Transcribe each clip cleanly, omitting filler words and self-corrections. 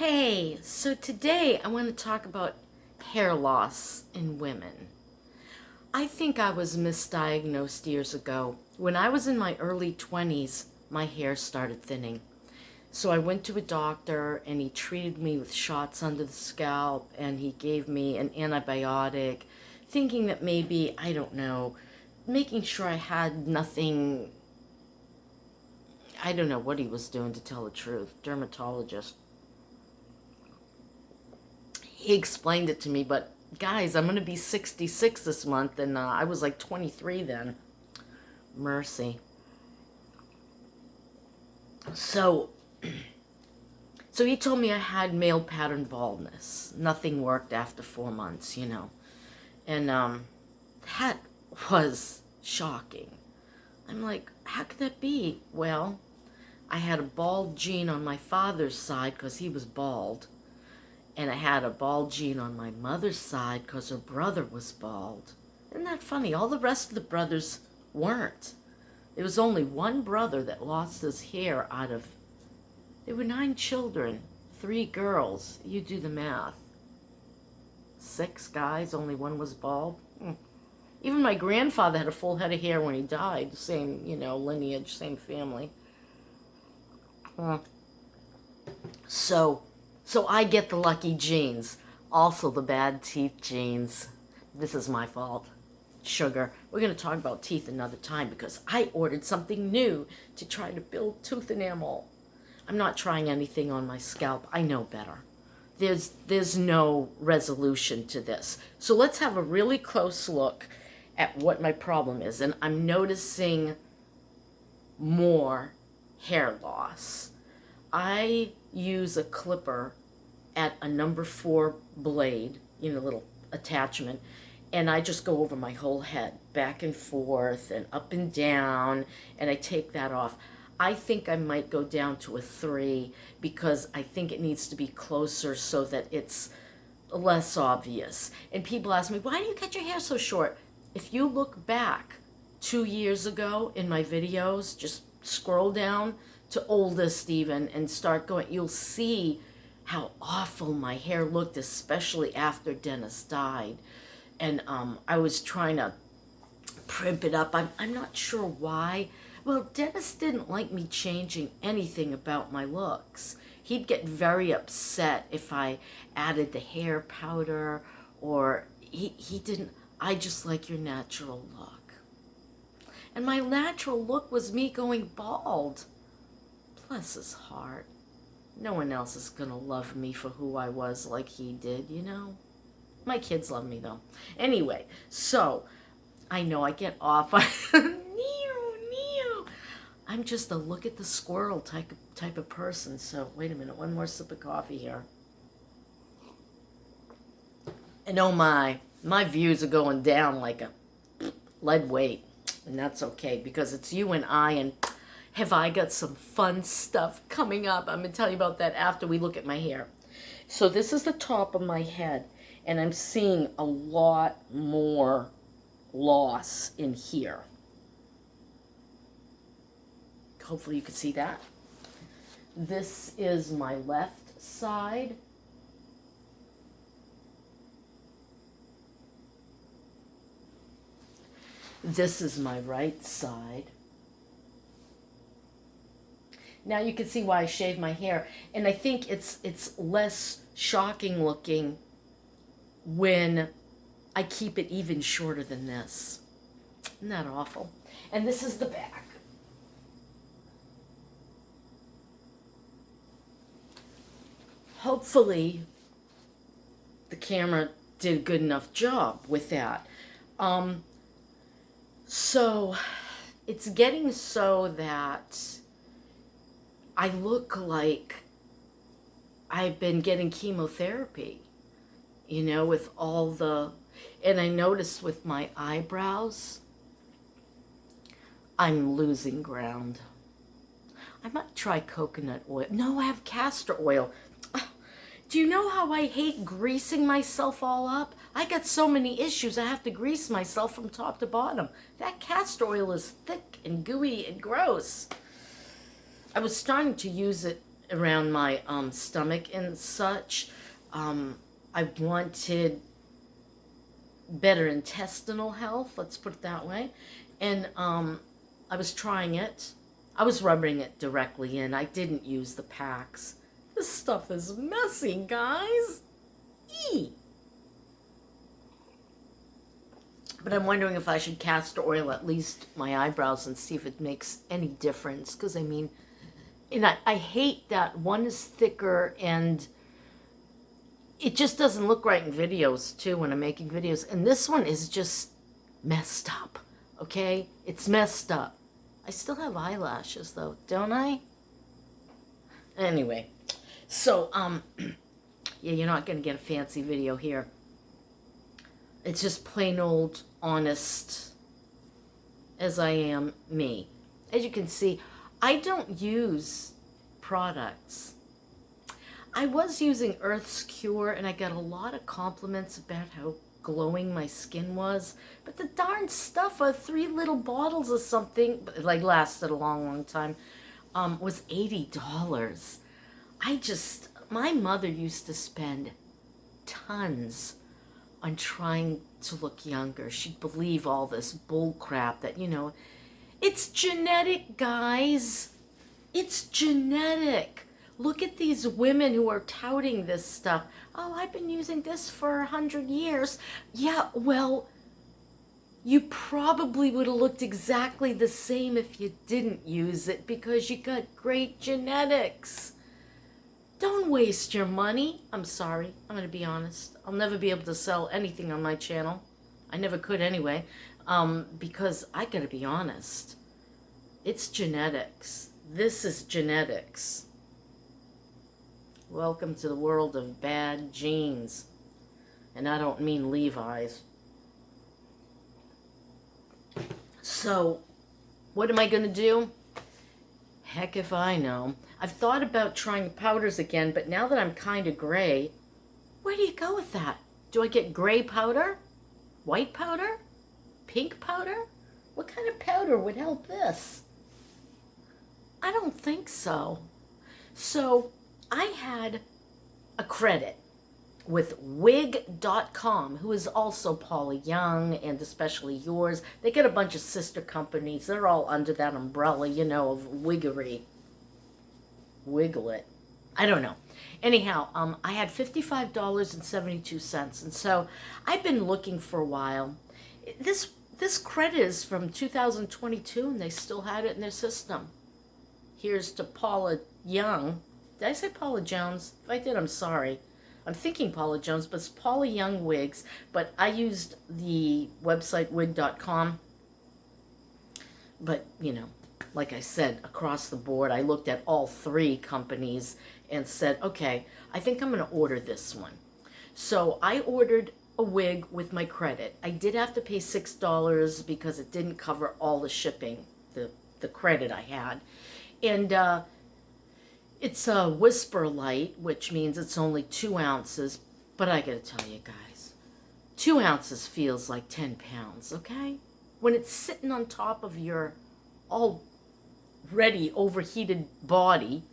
Hey, so today I want to talk about hair loss in women. I think I was misdiagnosed years ago. When I was in my early 20s, my hair started thinning. So I went to a doctor and he treated me with shots under the scalp and he gave me an antibiotic, thinking that maybe, I don't know, making sure I had nothing. I don't know what he was doing, to tell the truth. Dermatologist. He explained it to me, but guys, I'm going to be 66 this month, and I was like 23 then. Mercy. So, so he told me I had male pattern baldness. Nothing worked after 4 months. And that was shocking. I'm like, how could that be? Well, I had a bald gene on my father's side because he was bald. And I had a bald gene on my mother's side because her brother was bald. Isn't that funny? All the rest of the brothers weren't. There was only one brother that lost his hair out of... There were 9 children, 3 girls. You do the math. 6 guys, only 1 was bald. Even my grandfather had a full head of hair when he died. Same, lineage, same family. So I get the lucky genes. Also the bad teeth genes. This is my fault. Sugar. We're going to talk about teeth another time because I ordered something new to try to build tooth enamel. I'm not trying anything on my scalp. I know better. There's no resolution to this. So let's have a really close look at what my problem is. And I'm noticing more hair loss. I use a clipper at a number 4 blade, little attachment, and I just go over my whole head, back and forth and up and down, and I take that off. I think I might go down to a 3 because I think it needs to be closer so that it's less obvious. And people ask me, why do you cut your hair so short? If you look back 2 years ago in my videos, just scroll down to oldest even and start going, you'll see how awful my hair looked, especially after Dennis died. And I was trying to primp it up. I'm not sure why. Well, Dennis didn't like me changing anything about my looks. He'd get very upset if I added the hair powder, or he didn't. I just like your natural look. And my natural look was me going bald. Bless his heart. No one else is going to love me for who I was like he did, My kids love me, though. Anyway, so I know I get off. I'm just a look at the squirrel type of person. So wait a minute, one more sip of coffee here. And oh my views are going down like a lead weight. And that's okay because it's you and I, and have I got some fun stuff coming up. I'm going to tell you about that after we look at my hair. So this is the top of my head, and I'm seeing a lot more loss in here. Hopefully you can see that. This is my left side. This is my right side. Now you can see why I shave my hair. And I think it's less shocking looking when I keep it even shorter than this. Isn't that awful? And this is the back. Hopefully the camera did a good enough job with that. So it's getting so that I look like I've been getting chemotherapy, with all the... And I noticed with my eyebrows, I'm losing ground. I might try coconut oil. No, I have castor oil. Do you know how I hate greasing myself all up? I got so many issues, I have to grease myself from top to bottom. That castor oil is thick and gooey and gross. I was starting to use it around my stomach and such. I wanted better intestinal health, let's put it that way. And I was trying it. I was rubbing it directly in. I didn't use the packs. This stuff is messy, guys. Eee. But I'm wondering if I should castor oil at least my eyebrows and see if it makes any difference. Because, I mean, and I hate that one is thicker and it just doesn't look right in videos, too, when I'm making videos. And this one is just messed up, okay? It's messed up. I still have eyelashes, though, don't I? Anyway, so, yeah, you're not going to get a fancy video here. It's just plain old honest as I am me. As you can see, I don't use products. I was using Earth's Cure, and I got a lot of compliments about how glowing my skin was. But the darn stuff, 3 little bottles of something, like lasted a long, long time, was $80. My mother used to spend tons on trying to look younger. She'd believe all this bull crap that, it's genetic, guys. It's genetic. Look at these women who are touting this stuff. Oh, I've been using this for 100 years. Yeah, well, you probably would have looked exactly the same if you didn't use it because you got great genetics. Don't waste your money. I'm sorry. I'm going to be honest. I'll never be able to sell anything on my channel. I never could anyway, because I got to be honest. It's genetics. This is genetics. Welcome to the world of bad genes. And I don't mean Levi's. So, what am I going to do? Heck if I know. I've thought about trying powders again, but now that I'm kind of gray, where do you go with that? Do I get gray powder? White powder? Pink powder? What kind of powder would help this? I don't think so. So, I had a credit with wig.com, who is also Paula Young and especially yours. They get a bunch of sister companies. They're all under that umbrella, of wiggery. Wiggle it. I don't know. Anyhow, I had $55.72, and so I've been looking for a while. This credit is from 2022, and they still had it in their system. Here's to Paula Young. Did I say Paula Jones? If I did, I'm sorry. I'm thinking Paula Jones, but it's Paula Young Wigs. But I used the website wig.com. But, like I said, across the board, I looked at all 3 companies and said, okay, I think I'm going to order this one. So I ordered a wig with my credit. I did have to pay $6 because it didn't cover all the shipping, the credit I had. And it's a whisper light, which means it's only 2 ounces. But I gotta tell you guys, 2 ounces feels like 10 pounds, okay? When it's sitting on top of your already overheated body,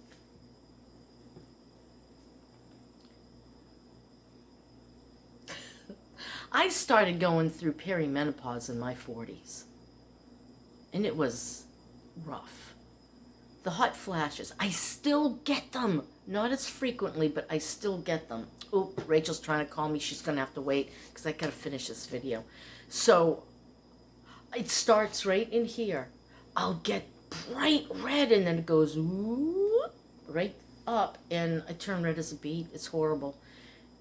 I started going through perimenopause in my 40s. And it was rough. The hot flashes, I still get them. Not as frequently, but I still get them. Oh, Rachel's trying to call me. She's going to have to wait because I got to finish this video. So, it starts right in here. I'll get bright red and then it goes whoop, right up and I turn red as a beet. It's horrible.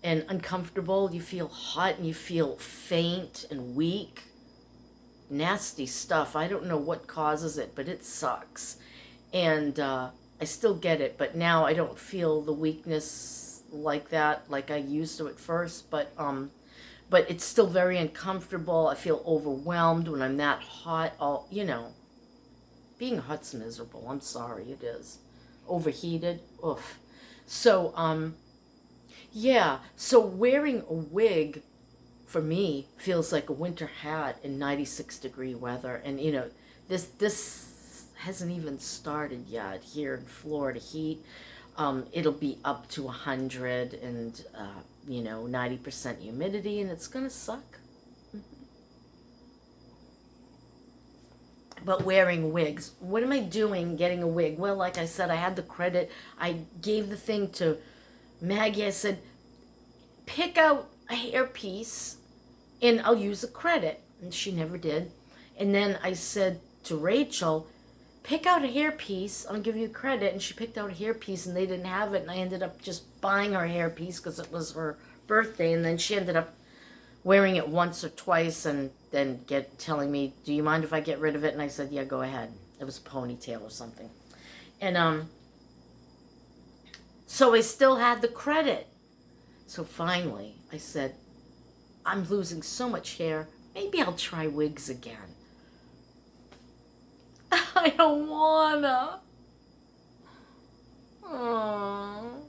And uncomfortable. You feel hot and you feel faint and weak. Nasty stuff. I don't know what causes it, but it sucks. And I still get it, but now I don't feel the weakness like that, like I used to at first. But it's still very uncomfortable. I feel overwhelmed when I'm that hot. Being hot's miserable. I'm sorry, it is. Overheated. Oof. So yeah. So wearing a wig for me feels like a winter hat in 96-degree weather, and this hasn't even started yet here in Florida heat. It'll be up to 100 and, 90% humidity, and it's going to suck. But wearing wigs, what am I doing getting a wig? Well, like I said, I had the credit. I gave the thing to Maggie. I said, pick out a hairpiece and I'll use a credit. And she never did. And then I said to Rachel, pick out a hairpiece, I'll give you credit. And she picked out a hairpiece and they didn't have it. And I ended up just buying her a hairpiece because it was her birthday. And then she ended up wearing it once or twice and then telling me, do you mind if I get rid of it? And I said, yeah, go ahead. It was a ponytail or something. And so I still had the credit. So finally I said, I'm losing so much hair. Maybe I'll try wigs again. I don't wanna. Aww.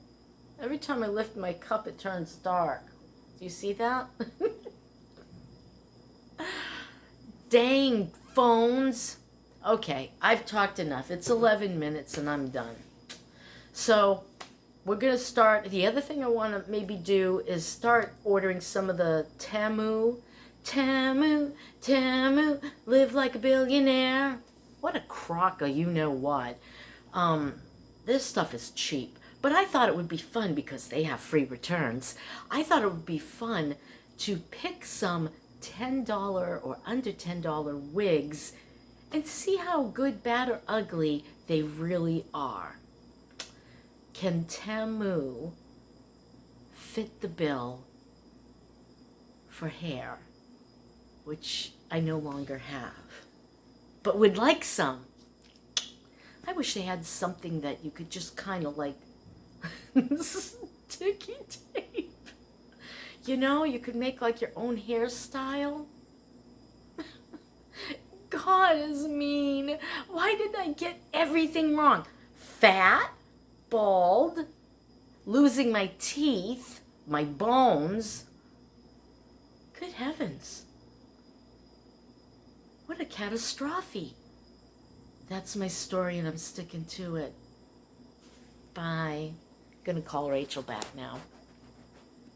Every time I lift my cup, it turns dark. Do you see that? Dang phones. Okay, I've talked enough. It's 11 minutes and I'm done. So we're going to start. The other thing I want to maybe do is start ordering some of the Temu, live like a billionaire. What a crock of you-know-what. This stuff is cheap. But I thought it would be fun because they have free returns. I thought it would be fun to pick some $10 or under $10 wigs and see how good, bad, or ugly they really are. Can Temu fit the bill for hair, which I no longer have, but would like some? I wish they had something that you could just kind of like sticky tape. You could make like your own hairstyle. God is mean. Why did I get everything wrong? Fat, bald, losing my teeth, my bones. Good heavens. What a catastrophe. That's my story and I'm sticking to it. Bye. Gonna call Rachel back now.